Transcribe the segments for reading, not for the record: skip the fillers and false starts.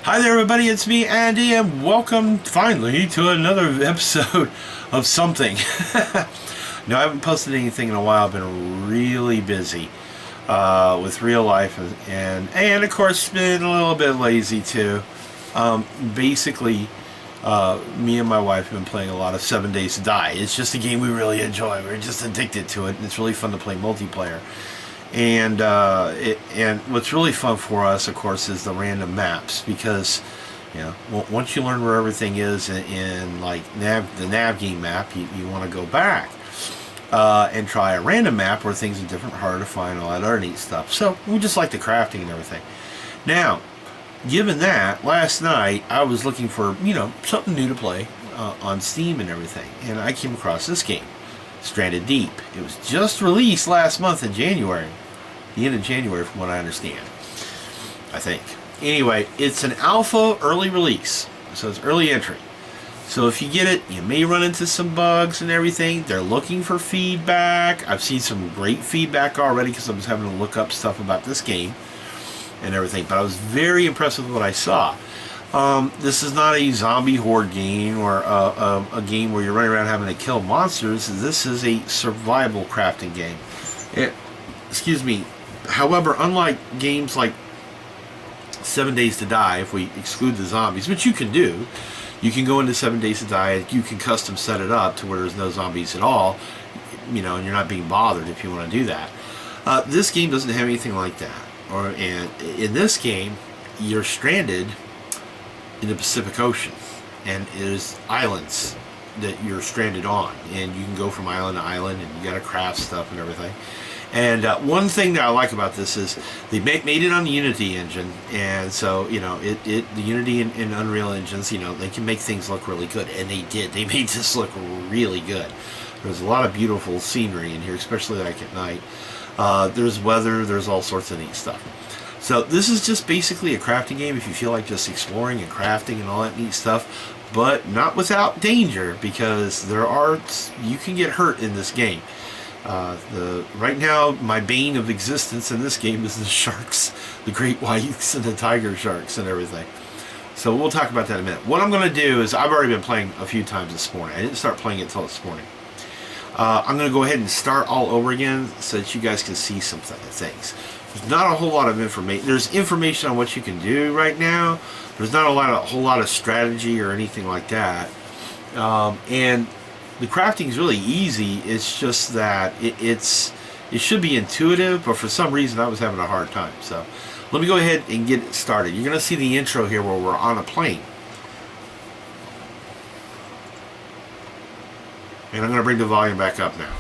Hi there, everybody. It's me, Andy, and welcome finally to another episode of something. No, I haven't posted anything in a while. I've been really busy with real life, and of course, been a little bit lazy too. Basically, me and my wife have been playing a lot of 7 Days to Die. It's just a game we really enjoy. We're just addicted to it, and it's really fun to play multiplayer. And what's really fun for us, of course, is the random maps, because once you learn where everything is in like the nav game map, you want to go back and try a random map where things are different, harder to find, all that other neat stuff. So we just like the crafting and everything. Now, given that, last night I was looking for something new to play on Steam and everything, and I came across this game, Stranded Deep. It was just released last month in January. The end of January, from what I understand, I think. Anyway, it's an alpha early release, so it's early entry. So if you get it, you may run into some bugs and everything. They're looking for feedback. I've seen some great feedback already because I was having to look up stuff about this game and everything. But I was very impressed with what I saw. This is not a zombie horde game or a game where you're running around having to kill monsters. This is a survival crafting game. Excuse me. However, unlike games like 7 Days to Die, if we exclude the zombies, which you can do, you can go into 7 Days to Die, you can custom set it up to where there's no zombies at all, and you're not being bothered if you want to do that. This game doesn't have anything like that. And in this game, you're stranded in the Pacific Ocean, and there's islands that you're stranded on, and you can go from island to island, and you got to craft stuff and everything. And one thing that I like about this is they made it on the Unity engine, and so the Unity and Unreal engines, they can make things look really good, and they did. They made this look really good. There's a lot of beautiful scenery in here, especially like at night. There's weather. There's all sorts of neat stuff. So this is just basically a crafting game if you feel like just exploring and crafting and all that neat stuff, but not without danger, because you can get hurt in this game. Right now, my bane of existence in this game is the sharks, the great whites and the tiger sharks and everything. So we'll talk about that in a minute. What I'm going to do is, I've already been playing a few times this morning. I didn't start playing it until this morning. I'm going to go ahead and start all over again so that you guys can see some things. There's not a whole lot of information. There's information on what you can do right now. There's not a whole lot of strategy or anything like that. And the crafting is really easy. It's just that it should be intuitive, but for some reason I was having a hard time. So let me go ahead and get it started. You're going to see the intro here where we're on a plane. And I'm going to bring the volume back up now.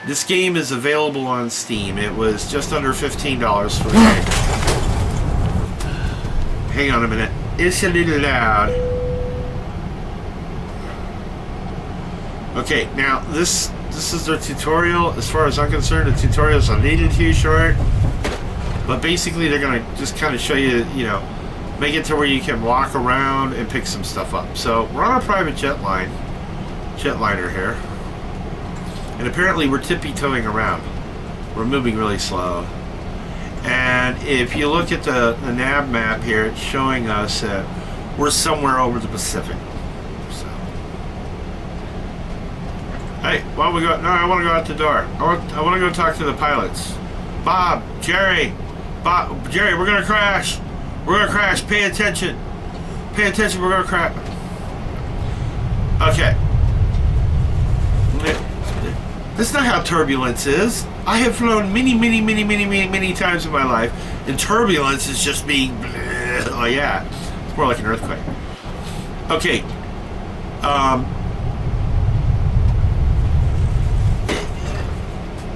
This game is available on Steam. It was just under $15 for the game. Hang on a minute. It's a little loud. Okay, now this is their tutorial. As far as I'm concerned, the tutorial is a little too short. But basically, they're going to just kind of show you, make it to where you can walk around and pick some stuff up. So we're on a private jetliner here. And apparently we're tippy-toeing around. We're moving really slow. And if you look at the nav map here, it's showing us that we're somewhere over the Pacific. So, hey, why don't we go? No, I want to go out the door. I want to go talk to the pilots. Jerry, we're gonna crash. We're gonna crash. Pay attention. Pay attention. We're gonna crash. Okay. That's not how turbulence is. I have flown many times in my life, and turbulence is just being, oh yeah, it's more like an earthquake. Okay.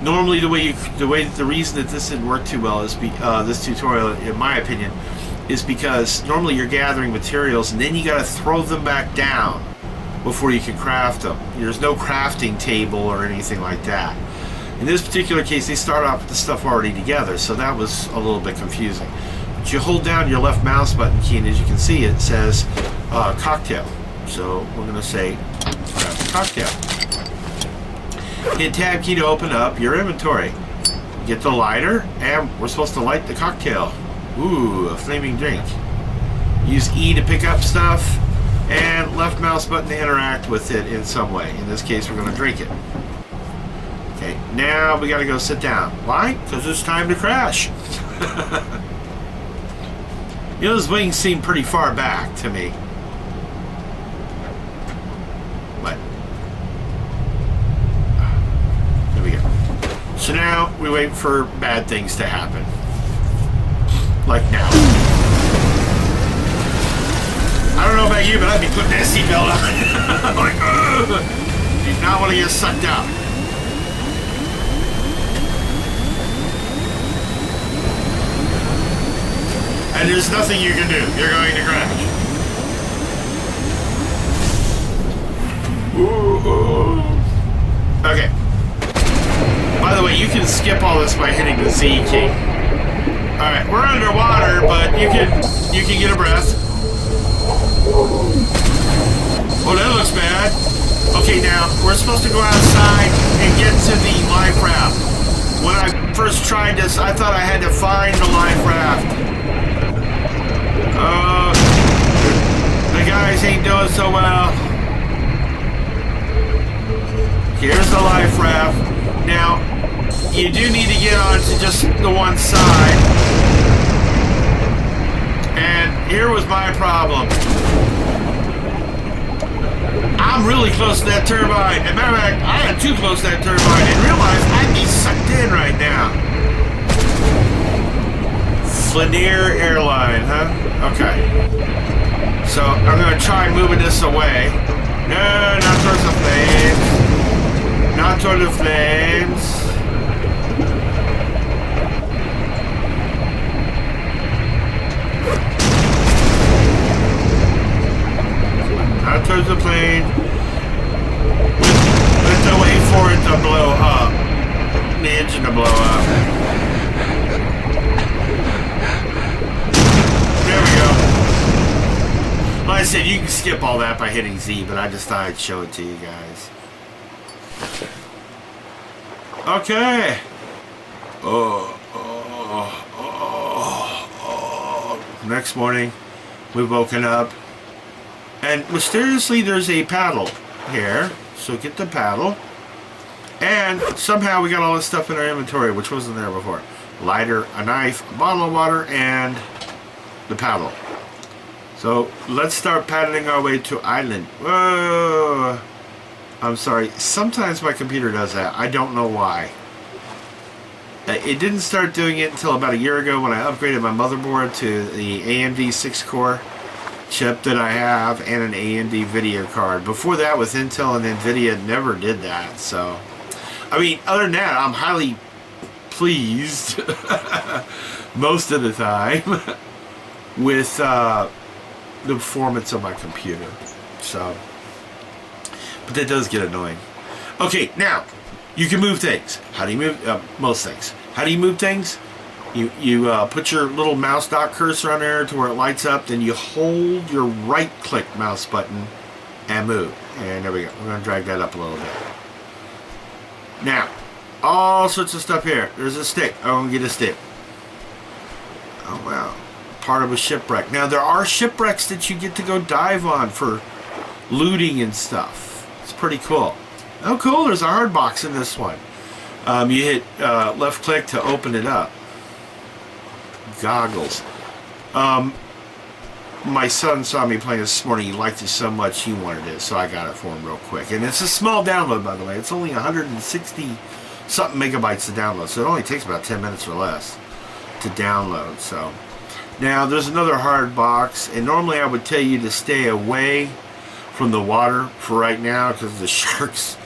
Normally, the reason that this didn't work too well is this tutorial, in my opinion, is because normally you're gathering materials and then you got to throw them back down before you can craft them. There's no crafting table or anything like that. In this particular case, they start off with the stuff already together, so that was a little bit confusing. But you hold down your left mouse button key, and as you can see, it says cocktail. So we're going to say craft cocktail. Hit tab key to open up your inventory. get the lighter, and we're supposed to light the cocktail. Ooh, a flaming drink. Use E to pick up stuff, and left mouse button to interact with it in some way. In this case, we're going to drink it. Okay, now we got to go sit down. Why? Because it's time to crash. You know, those wings seem pretty far back to me. But there we go. So now we wait for bad things to happen. Like now. I don't know about you, but I'd be putting that seatbelt on. Like, ugh. Do not want to get sucked out. And there's nothing you can do. You're going to crash. Ooh. Okay. By the way, you can skip all this by hitting the Z key. Alright, we're underwater, but you can get a breath. Oh, that looks bad. Okay, now, we're supposed to go outside and get to the life raft. When I first tried this, I thought I had to find the life raft. The guys ain't doing so well. Here's the life raft. Now, you do need to get onto just the one side. And here was my problem. I'm really close to that turbine. As a matter of fact, I am too close to that turbine and realized I'd be sucked in right now. Flanier Airline, huh? Okay. So I'm going to try moving this away. No, not towards the flames. Not toward the flames. Not towards the plane. With the way for it to blow up. The engine to blow up. There we go. Like I said, you can skip all that by hitting Z, but I just thought I'd show it to you guys. Okay. Next morning, we've woken up. And mysteriously, there's a paddle here. So get the paddle. And somehow we got all this stuff in our inventory, which wasn't there before. Lighter, a knife, a bottle of water, and the paddle. So let's start paddling our way to island. Whoa! I'm sorry. Sometimes my computer does that. I don't know why. It didn't start doing it until about a year ago when I upgraded my motherboard to the AMD 6-core chip that I have and an AMD video card. Before that, with Intel and NVIDIA, never did that. So, I mean, other than that, I'm highly pleased most of the time with the performance of my computer. So, but that does get annoying. Okay, now you can move things. How do you move most things? How do you move things? You put your little mouse dot cursor on there to where it lights up, then you hold your right click mouse button and move. And there we go. We're going to drag that up a little bit. Now, all sorts of stuff here. There's a stick. I'm going to get a stick. Oh, wow. Part of a shipwreck. Now, there are shipwrecks that you get to go dive on for looting and stuff. It's pretty cool. Oh, cool. There's a hard box in this one. You hit left click to open it up. Goggles. My son saw me playing this morning. He liked it so much he wanted it, so I got it for him real quick. And it's a small download, by the way. It's only 160 something megabytes to download, so it only takes about 10 minutes or less to download. So now there's another hard box, and normally I would tell you to stay away from the water for right now because of the sharks.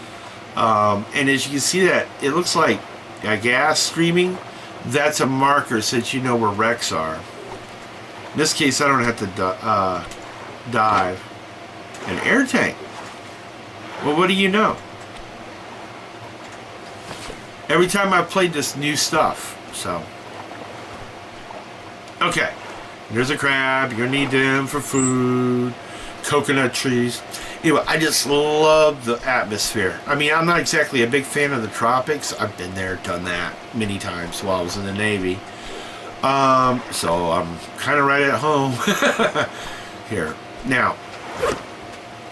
And as you can see, that it looks like gas streaming. That's a marker so that you know where wrecks are. In this case, I don't have to dive. An air tank. Well, what do you know? Every time I've played this new stuff. So, okay. There's a crab. You're gonna need them for food. coconut trees. Anyway, I just love the atmosphere. I mean, I'm not exactly a big fan of the tropics. I've been there, done that many times while I was in the Navy. So I'm kind of right at home here. Now,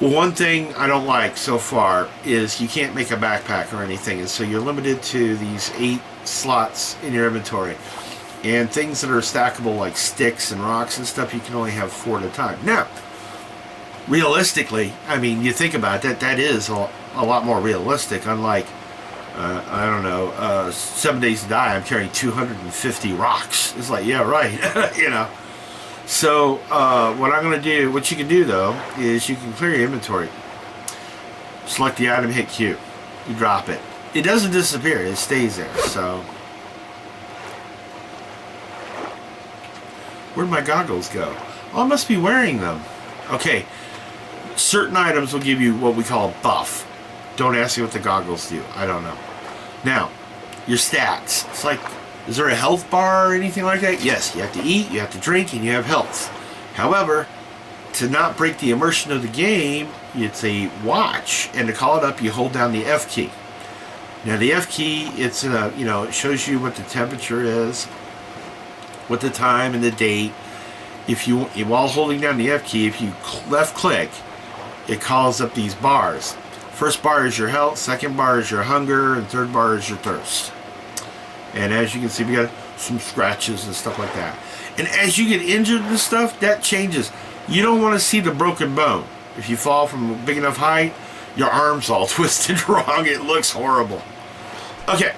one thing I don't like so far is you can't make a backpack or anything, and so you're limited to these 8 slots in your inventory. And things that are stackable like sticks and rocks and stuff, you can only have 4 at a time. Now, realistically, I mean, you think about it, that is a lot more realistic, unlike, I don't know, 7 Days to Die, I'm carrying 250 rocks. It's like, yeah, right, you know. So, what I'm going to do, what you can do, though, is you can clear your inventory. Select the item, hit Q. You drop it. It doesn't disappear, it stays there, so... Where'd my goggles go? Oh, I must be wearing them. Okay, certain items will give you what we call a buff. Don't ask me what the goggles do. I don't know. Now, your stats. It's like, is there a health bar or anything like that? Yes, you have to eat, you have to drink, and you have health. However, to not break the immersion of the game, it's a watch, and to call it up, you hold down the F key. Now, the F key, it's a, you know, it shows you what the temperature is, what the time and the date. If you, while holding down the F key, if you left click, it calls up these bars. First bar is your health, second bar is your hunger, and third bar is your thirst. And as you can see, we got some scratches and stuff like that. And as you get injured and stuff, that changes. You don't want to see the broken bone. If you fall from a big enough height, your arm's all twisted wrong. It looks horrible. Okay.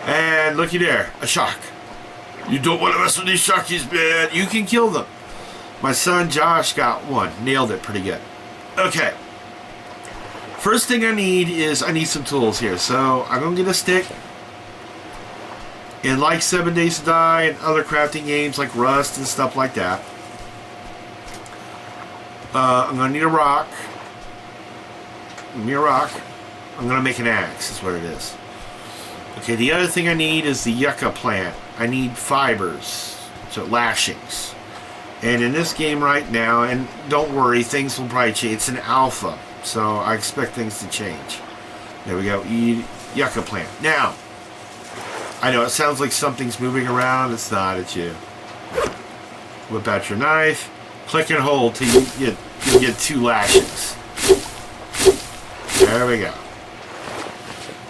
And looky there, a shark. You don't want to mess with these sharkies, man. You can kill them. My son Josh got one. Nailed it pretty good. Okay. First thing I need is, I need some tools here. So I'm going to get a stick. And like 7 Days to Die and other crafting games like Rust and stuff like that, I'm going to need a rock. Give me a rock. I'm going to make an axe, is what it is. Okay, the other thing I need is the yucca plant. I need fibers, so lashings. And in this game right now, and don't worry, things will probably change. It's an alpha, so I expect things to change. There we go, yucca plant. Now, I know it sounds like something's moving around. It's not, it's you. Whip out your knife, click and hold till you get 2 lashings. There we go.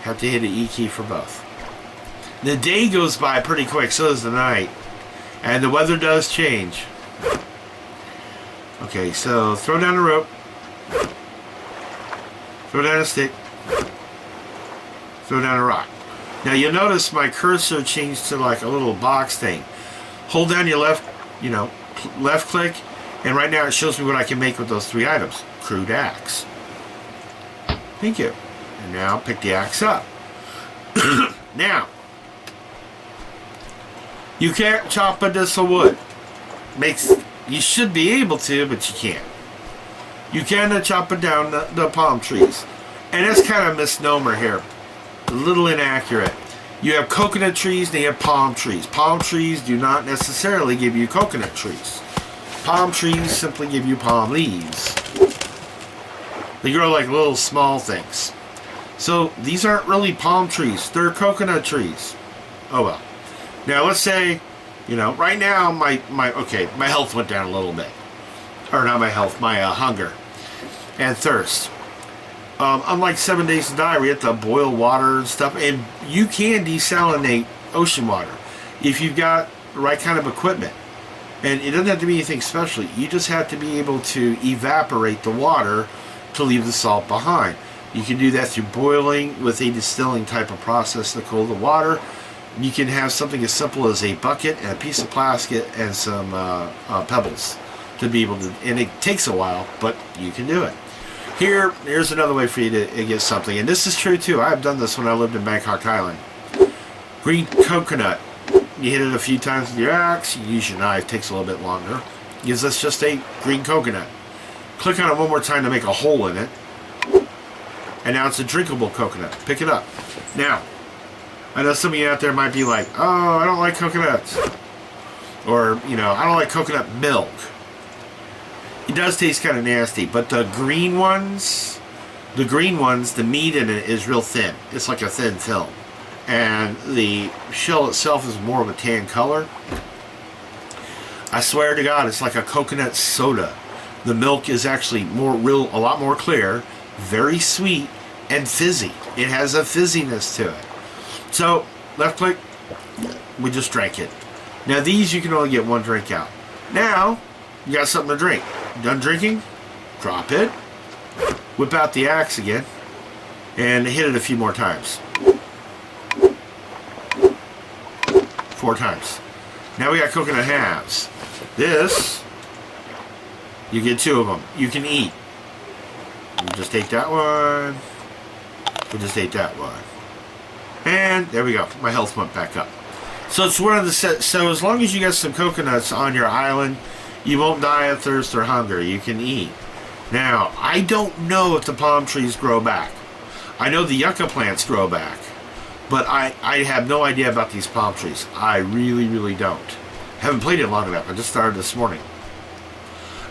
Have to hit an E key for both. The day goes by pretty quick, so does the night. And the weather does change. Okay, so throw down a rope. Throw down a stick. Throw down a rock. Now you'll notice my cursor changed to like a little box thing. Hold down your left click, and right now it shows me what I can make with those 3 items. Crude axe. Thank you. And now pick the axe up. Now, you can't chop a disc of wood. You should be able to, but you can't. You cannot chop it down the palm trees. And that's kind of a misnomer here. A little inaccurate. You have coconut trees and you have palm trees. Palm trees do not necessarily give you coconut trees. Palm trees simply give you palm leaves. They grow like little small things. So these aren't really palm trees. They're coconut trees. Oh well. Now let's say, you know, right now my health went down a little bit. Or not my health, my hunger and thirst. Unlike 7 Days to Die, we have to boil water and stuff, and you can desalinate ocean water if you've got the right kind of equipment. And it doesn't have to be anything special. You just have to be able to evaporate the water to leave the salt behind. You can do that through boiling with a distilling type of process to cool the water. You can have something as simple as a bucket and a piece of plastic and some pebbles to be able to, and it takes a while, but you can do it. Here's another way for you to get something, and this is true too. I've done this when I lived in Bangkok, Thailand. Green coconut. You hit it a few times with your axe, you use your knife, takes a little bit longer. Gives us just a green coconut. Click on it one more time to make a hole in it. And now it's a drinkable coconut. Pick it up. Now, I know some of you out there might be like, oh, I don't like coconuts. Or, you know, I don't like coconut milk. It does taste kind of nasty, but the green ones, the meat in it is real thin. It's like a thin film. And the shell itself is more of a tan color. I swear to God, it's like a coconut soda. The milk is actually a lot more clear, very sweet, and fizzy. It has a fizziness to it. So, left click, we just drank it. Now these you can only get one drink out. Now, you got something to drink. Done drinking? Drop it. Whip out the axe again. And hit it a few more times. 4 times. Now we got coconut halves. This, you get 2 of them. You can eat. You just take that one. We just ate that one. And there we go. My health went back up. So it's one of the so as long as you got some coconuts on your island, you won't die of thirst or hunger. You can eat. Now, I don't know if the palm trees grow back. I know the yucca plants grow back. But I have no idea about these palm trees. I really, really don't. Haven't played it long enough. I just started this morning.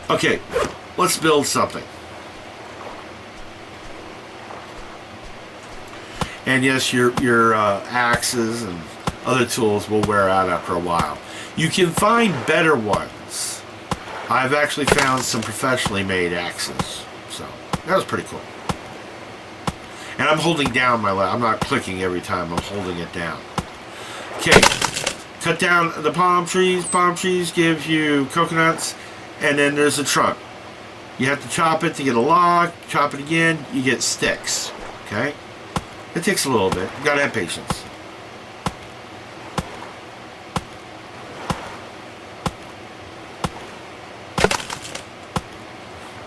Okay, let's build something. And yes, your axes and other tools will wear out after a while. You can find better ones. I've actually found some professionally made axes. So, that was pretty cool. And I'm holding down my left. I'm not clicking every time. I'm holding it down. Okay. Cut down the palm trees. Palm trees give you coconuts. And then there's a trunk. You have to chop it to get a log. Chop it again. You get sticks. Okay. It takes a little bit. You gotta have patience.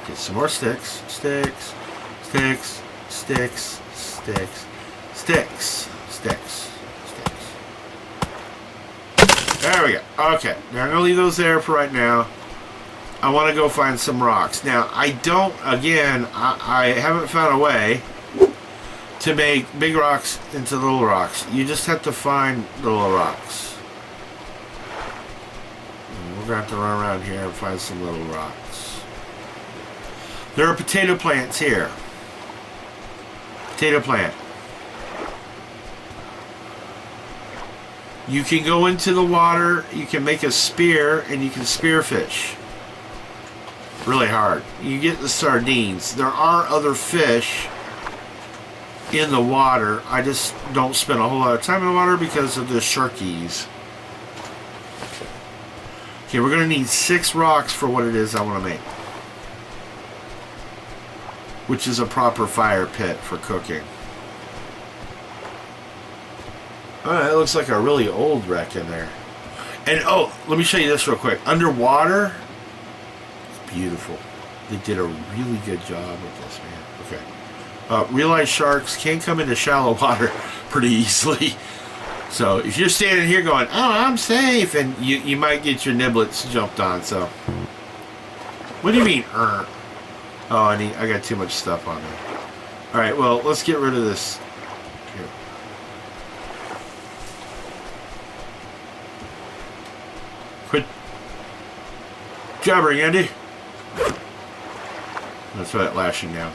Get some more sticks. Sticks. Sticks. Sticks, sticks, sticks, sticks, sticks. There we go. Okay, now I'm going to leave those there for right now. I want to go find some rocks. Now, I haven't found a way to make big rocks into little rocks. You just have to find little rocks. And we're going to have to run around here and find some little rocks. There are potato plants here. Potato plant. You can go into the water, you can make a spear, and you can spearfish. Really hard. You get the sardines. There are other fish in the water. I just don't spend a whole lot of time in the water because of the sharkies. Okay, we're going to need 6 rocks for what it is I want to make. Which is a proper fire pit for cooking. Alright, it looks like a really old wreck in there. And oh, let me show you this real quick. Underwater, it's beautiful. They did a really good job with this, man. Okay. Realize sharks can come into shallow water pretty easily. So if you're standing here going, oh, I'm safe, and you might get your niblets jumped on. So, what do you mean, Oh, I got too much stuff on there. Alright, well, let's get rid of this. Here. Quit jabbering, Andy. That's right, lashing now.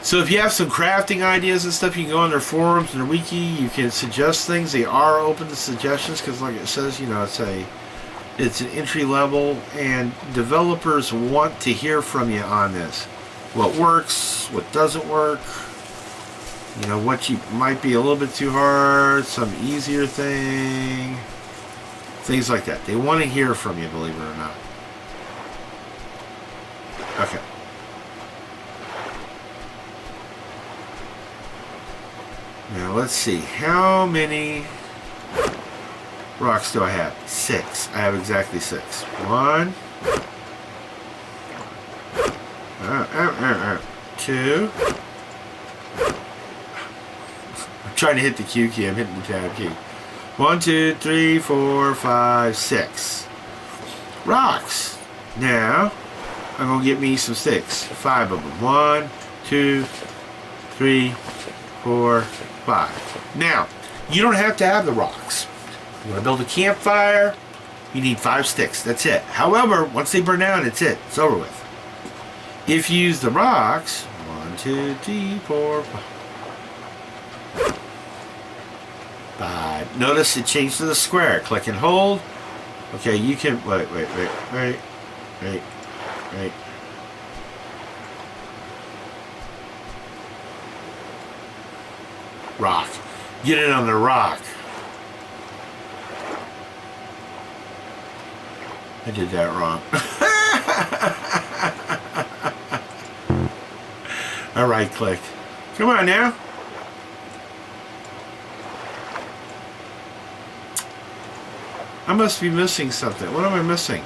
So if you have some crafting ideas and stuff, you can go on their forums and their wiki. You can suggest things. They are open to suggestions because, like it says, you know, it's an entry level, and developers want to hear from you on this. What works, what doesn't work, you know, what you might be a little bit too hard, some easier thing, things like that. They want to hear from you, believe it or not. Okay. Now let's see, how many rocks do I have? 6. I have exactly 6. 1, 2. I'm trying to hit the Q key. I'm hitting the tab key. 1, 2, 3, 4, 5, 6 rocks. Now I'm gonna get me some sticks. 5 of them. 1, 2, 3, 4, 5. Now you don't have to have the rocks. You want to build a campfire, You need 5 sticks. That's it. However, once they burn out, it's it. It's over with. If you use the rocks, 1, 2, 3, 4, 5. Notice it changed to the square. Click and hold. Okay, you can wait. Rock. Get it on the rock. I did that wrong. I right clicked. Come on now. I must be missing something. What am I missing?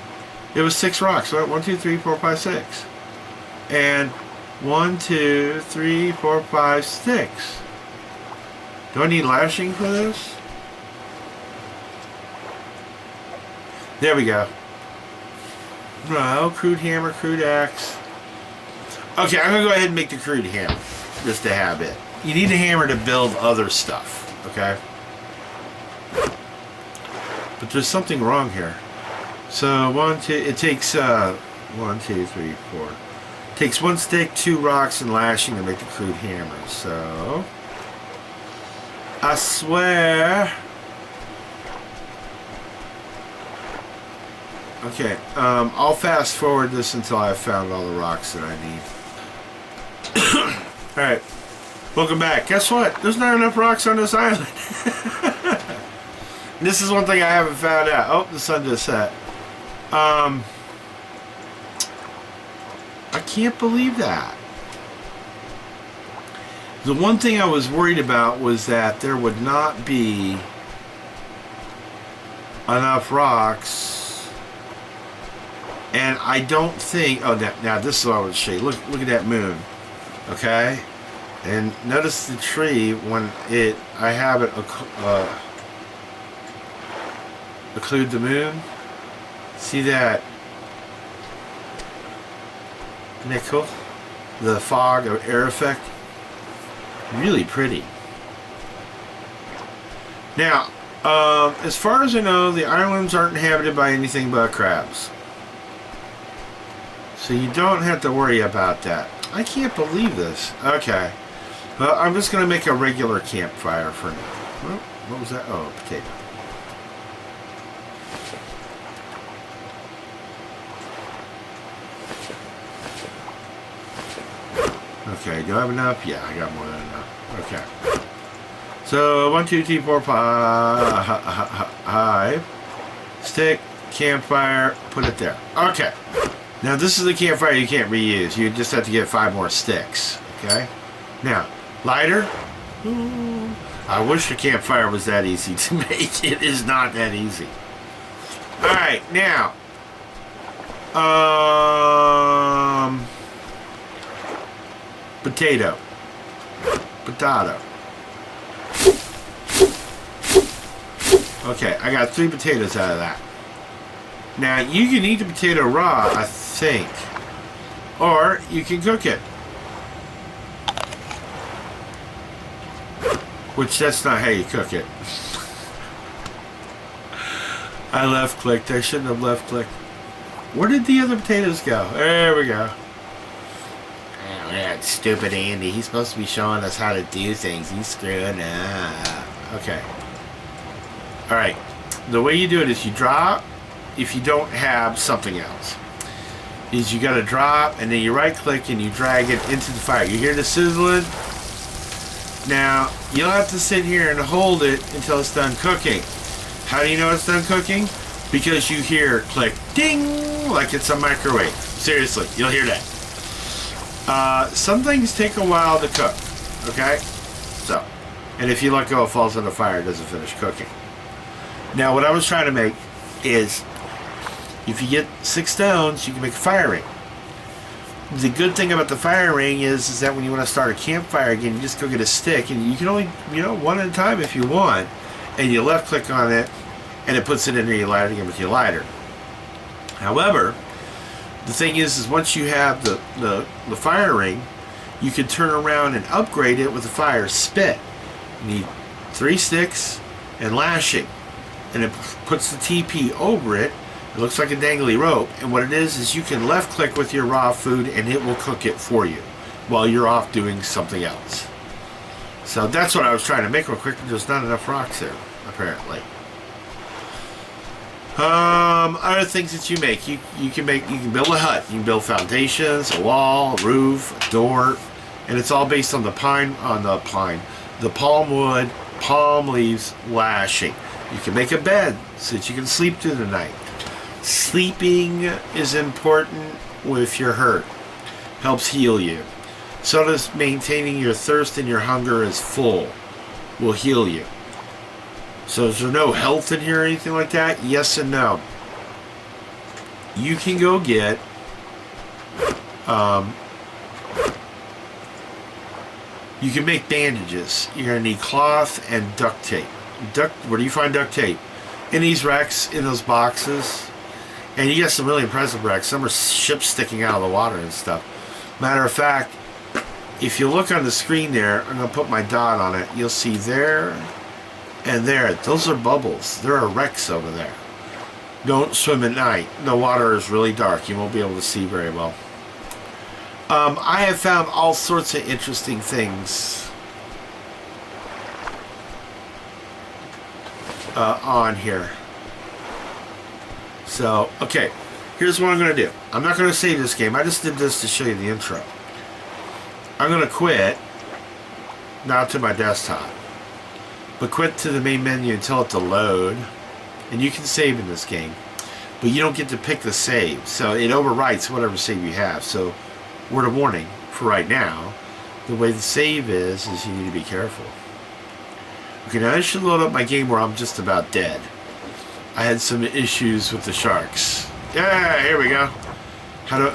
It was 6 rocks. Right? 1, 2, 3, 4, 5, 6. And 1, 2, 3, 4, 5 sticks. Do I need lashing for this? There we go. No, crude hammer, crude axe. Okay, I'm going to go ahead and make the crude hammer. Just to have it. You need a hammer to build other stuff. Okay? But there's something wrong here. So, 1, 2, it takes, 1, 2, 3, 4. It takes 1 stick, 2 rocks, and lashing to make the crude hammer. So, I swear. Okay, I'll fast forward this until I've found all the rocks that I need. Alright, welcome back. Guess what? There's not enough rocks on this island. This is one thing I haven't found out. Oh, the sun just set. I can't believe that. The one thing I was worried about was that there would not be enough rocks. And I don't think... Oh, now this is what I would show you. Look at that moon. Okay? And notice the tree when I have it occlude the moon. See that nickel? The fog or air effect? Really pretty. Now, as far as I know, the islands aren't inhabited by anything but crabs. So you don't have to worry about that. I can't believe this. Okay. Well, I'm just going to make a regular campfire for now. Well, what was that? Oh, a potato. Okay, do I have enough? Yeah, I got more than enough. Okay. So, 1, 2, 3, 4, 5. Stick, campfire, put it there. Okay. Now, this is a campfire you can't reuse. You just have to get 5 more sticks. Okay? Now, lighter. I wish a campfire was that easy to make. It is not that easy. Alright, now. Potato. Potato. Okay, I got 3 potatoes out of that. Now, you can eat the potato raw, I think. Or you can cook it. Which, that's not how you cook it. I left-clicked. I shouldn't have left-clicked. Where did the other potatoes go? There we go. Oh, that stupid Andy. He's supposed to be showing us how to do things. He's screwing up. Okay. Alright. The way you do it is you drop, if you don't have something else, is you got to drop and then you right click and you drag it into the fire. You hear the sizzling? Now, you'll have to sit here and hold it until it's done cooking. How do you know it's done cooking? Because you hear click ding like it's a microwave. Seriously, you'll hear that. Some things take a while to cook. Okay? So, and if you let go, it falls on the fire, it doesn't finish cooking. Now, what I was trying to make is, if you get 6 stones, you can make a fire ring. The good thing about the fire ring is that when you want to start a campfire again, you just go get a stick, and you can only, one at a time if you want, and you left click on it, and it puts it in there, you light it again with your lighter. However, the thing is once you have the fire ring, you can turn around and upgrade it with a fire spit. You need 3 sticks and lashing. and it puts the TP over it. It looks like a dangly rope, and what it is you can left click with your raw food and it will cook it for you while you're off doing something else. So that's what I was trying to make real quick, but there's not enough rocks there, apparently. Other things that you make, you can build a hut, you can build foundations, a wall, a roof, a door, and it's all based on the palm wood, palm leaves lashing. You can make a bed so that you can sleep through the night. Sleeping is important if you're hurt. Helps heal you. So does maintaining your thirst and your hunger is full. Will heal you. So is there no health in here or anything like that? Yes and no. You can go get you can make bandages. You're going to need cloth and duct tape. Where do you find duct tape? In these racks, in those boxes. And you get some really impressive wrecks. Some are ships sticking out of the water and stuff. Matter of fact, if you look on the screen there, I'm going to put my dot on it. You'll see there and there. Those are bubbles. There are wrecks over there. Don't swim at night. The water is really dark. You won't be able to see very well. I have found all sorts of interesting things on here. So, okay, here's what I'm going to do. I'm not going to save this game. I just did this to show you the intro. I'm going to quit, not to my desktop, but quit to the main menu and tell it to load. And you can save in this game, but you don't get to pick the save. So it overwrites whatever save you have. So, word of warning for right now, the way the save is you need to be careful. Okay, now this should load up my game where I'm just about dead. I had some issues with the sharks. Yeah, here we go.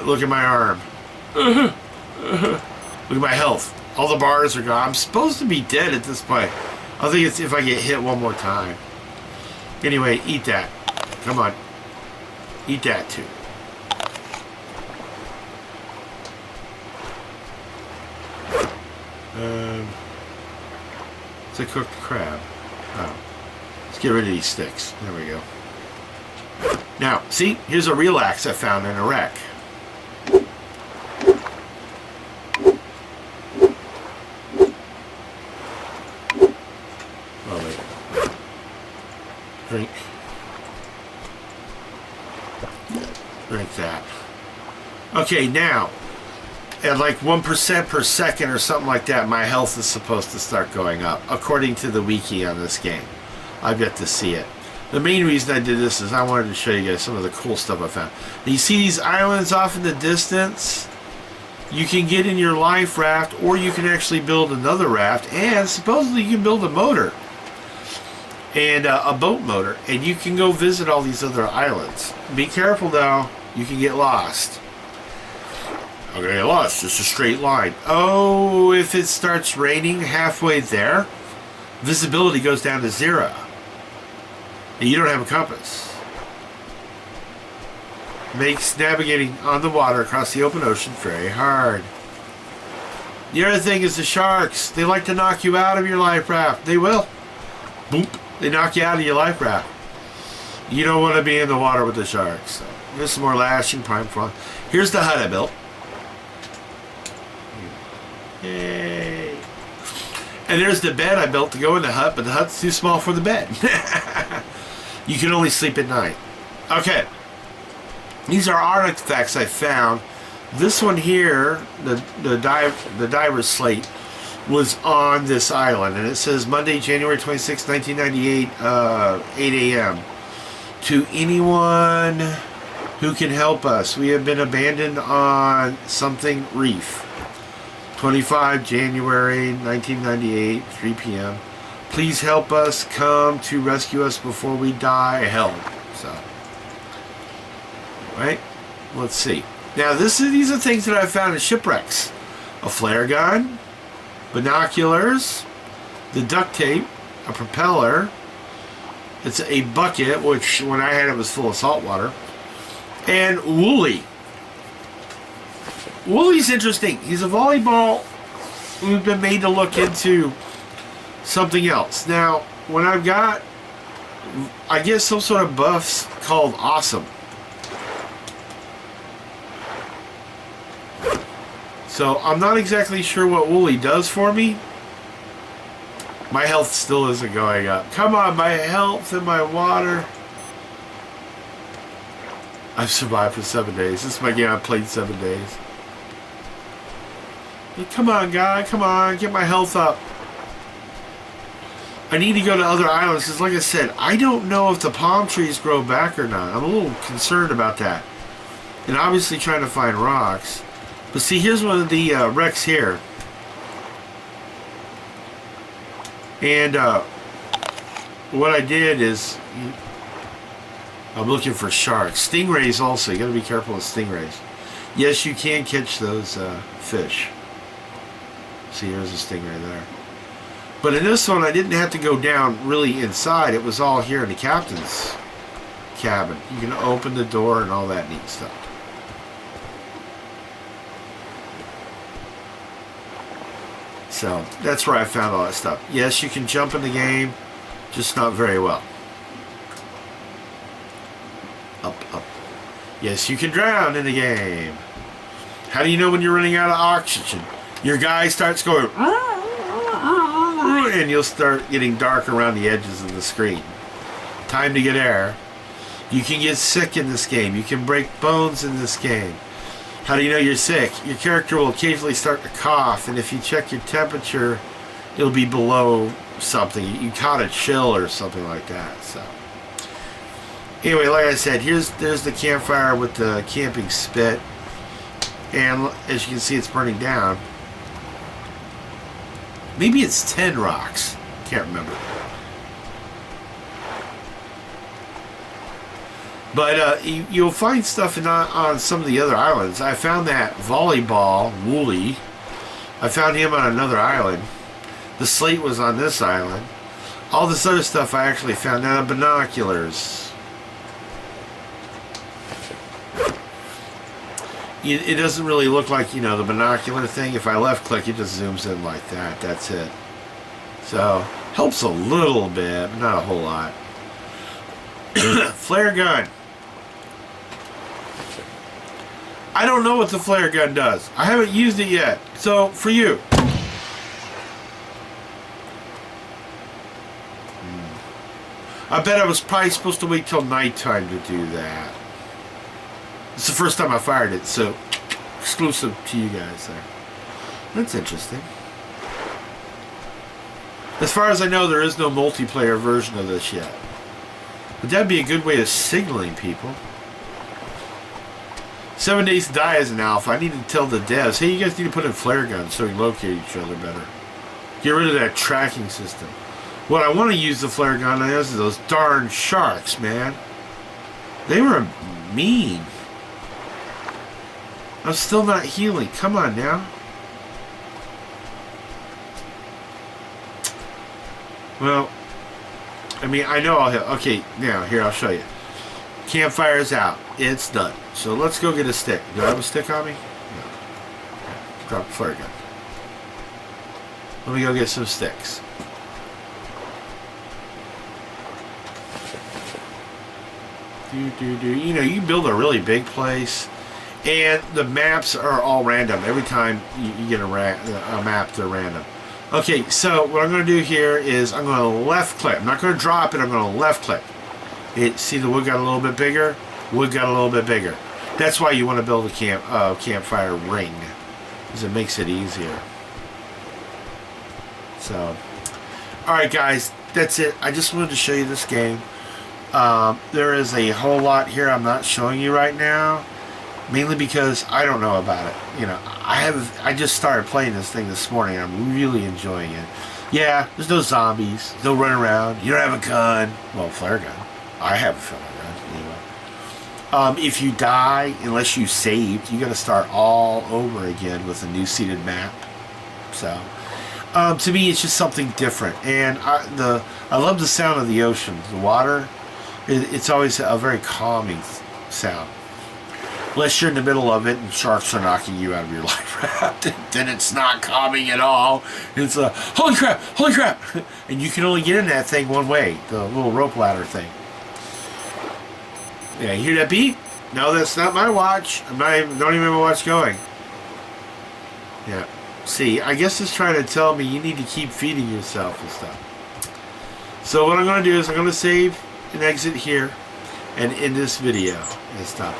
Look at my arm. Look at my health. All the bars are gone. I'm supposed to be dead at this point. I think it's if I get hit one more time. Anyway, eat that. Come on. Eat that too. It's a cooked crab. Oh. Let's get rid of these sticks. There we go. Now, see? Here's a real axe I found in a wreck. Oh, wait. Drink. Drink that. Okay, now, at like 1% per second or something like that, my health is supposed to start going up, according to the wiki on this game. I've yet to see it. The main reason I did this is I wanted to show you guys some of the cool stuff I found. Now, you see these islands off in the distance? You can get in your life raft, or you can actually build another raft, and supposedly you can build a motor. And a boat motor. And you can go visit all these other islands. Be careful though, you can get lost. Okay, get lost. It's a straight line. Oh, if it starts raining halfway there, visibility goes down to 0. And you don't have a compass. Makes navigating on the water across the open ocean very hard. The other thing is the sharks. They like to knock you out of your life raft. They will. Boop. They knock you out of your life raft. You don't want to be in the water with the sharks. So, here's some more lashing prime front. Here's the hut I built. Yay. And there's the bed I built to go in the hut, but the hut's too small for the bed. You can only sleep at night. Okay. These are artifacts I found. This one here, the diver's slate, was on this island. And it says Monday, January 26, 1998, 8 a.m. To anyone who can help us. We have been abandoned on something reef. 25 January 1998, 3 p.m. Please help us. Come to rescue us before we die. Help. So, right? Let's see. Now, these are things that I found in shipwrecks. A flare gun, binoculars, the duct tape, a propeller. It's a bucket, which when I had it was full of salt water, and Wooly. Wooly's interesting. He's a volleyball who's been made to look into something else. Now, when I've got I get some sort of buffs called awesome. So I'm not exactly sure what Wooly does for me. My health still isn't going up. Come on, my health and my water. I've survived for 7 days. This is my game I've played 7 days. Come on, guy. Come on. Get my health up. I need to go to other islands because, like I said, I don't know if the palm trees grow back or not. I'm a little concerned about that. And obviously trying to find rocks. But see, here's one of the wrecks here. And what I did is... I'm looking for sharks. Stingrays also. You gotta be careful with stingrays. Yes, you can catch those fish. See, here's a stingray there. But in this one, I didn't have to go down really inside. It was all here in the captain's cabin. You can open the door and all that neat stuff. So, that's where I found all that stuff. Yes, you can jump in the game, just not very well. Up, up. Yes, you can drown in the game. How do you know when you're running out of oxygen? Your guy starts going, and you'll start getting dark around the edges of the screen. Time to get air. You can get sick in this game. You can break bones in this game. How do you know you're sick? Your character will occasionally start to cough, and if you check your temperature, it'll be below something. You caught a chill or something like that. So, anyway, like I said, there's the campfire with the camping spit, and as you can see, it's burning down. Maybe it's 10 rocks. Can't remember. But you'll find stuff on some of the other islands. I found that volleyball, Wooly. I found him on another island. The slate was on this island. All this other stuff I actually found out on binoculars. It doesn't really look like, you know, the binocular thing. If I left click, it just zooms in like that. That's it. So, helps a little bit, but not a whole lot. Flare gun. I don't know what the flare gun does. I haven't used it yet. So, for you. I bet I was probably supposed to wait till nighttime to do that. It's the first time I fired it, so exclusive to you guys there. That's interesting. As far as I know, there is no multiplayer version of this yet. But that'd be a good way of signaling people. 7 Days to Die as an alpha. I need to tell the devs, hey, you guys need to put in flare guns so we can locate each other better. Get rid of that tracking system. What I want to use the flare gun on is those darn sharks, man. They were mean. I'm still not healing. Come on now. Well, I mean, I know I'll heal. Okay, now, here, I'll show you. Campfire's out. It's done. So let's go get a stick. Do I have a stick on me? No. Drop the flare gun. Let me go get some sticks. You know, you build a really big place, and the maps are all random. Every time you get a map, they're random. Okay, so what I'm going to do here is I'm going to left click. I'm not going to drop it. I'm going to left click. See, the wood got a little bit bigger. Wood got a little bit bigger. That's why you want to build a campfire ring, because it makes it easier. So, all right, guys, that's it. I just wanted to show you this game. There is a whole lot here I'm not showing you right now, mainly because I don't know about it. You know, I just started playing this thing this morning, and I'm really enjoying it. Yeah, there's no zombies, no run around. You don't have a gun. Well, flare gun. I have a flare gun anyway. If you die, unless you saved, you got to start all over again with a new seeded map. So, to me, it's just something different, and I love the sound of the ocean, the water. It's always a very calming sound. Unless you're in the middle of it and sharks are knocking you out of your life raft, then it's not calming at all. It's a holy crap, and you can only get in that thing one way, the little rope ladder thing. Yeah, you hear that beep? No, that's not my watch. Don't even have my watch going. Yeah. See, I guess it's trying to tell me you need to keep feeding yourself and stuff. So what I'm going to do is I'm going to save and exit here and end this video and stuff.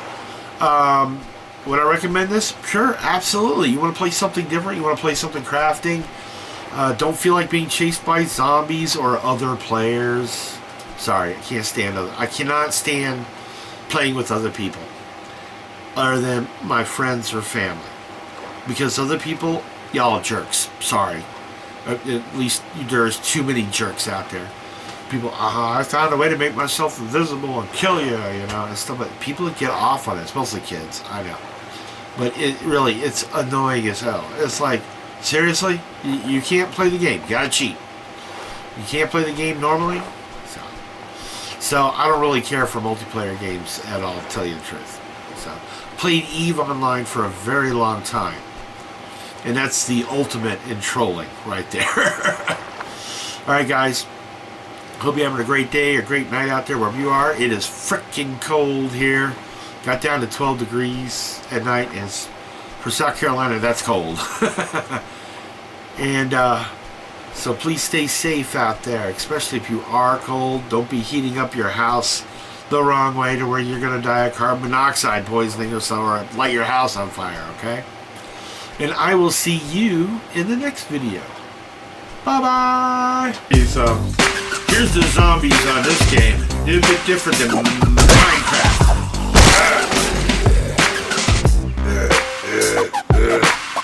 Would I recommend this? Sure, absolutely. You want to play something different? You want to play something crafting? Don't feel like being chased by zombies or other players. Sorry, I cannot stand playing with other people other than my friends or family, because other people, y'all are jerks. Sorry. At least there's too many jerks out there. People, I found a way to make myself invisible and kill you, and stuff. But people get off on it, especially kids. I know, but it's annoying as hell. It's like, seriously, you can't play the game. You gotta cheat. You can't play the game normally. So I don't really care for multiplayer games at all, to tell you the truth. So played EVE Online for a very long time, and that's the ultimate in trolling right there. All right, guys. Hope you're having a great day or great night out there wherever you are. It is freaking cold here. Got down to 12 degrees at night, and for South Carolina, that's cold. And so please stay safe out there, especially if you are cold. Don't be heating up your house the wrong way to where you're going to die of carbon monoxide poisoning or something, or light your house on fire, okay? And I will see you in the next video. Bye-bye! Here's the zombies on this game. They're a bit different than Minecraft.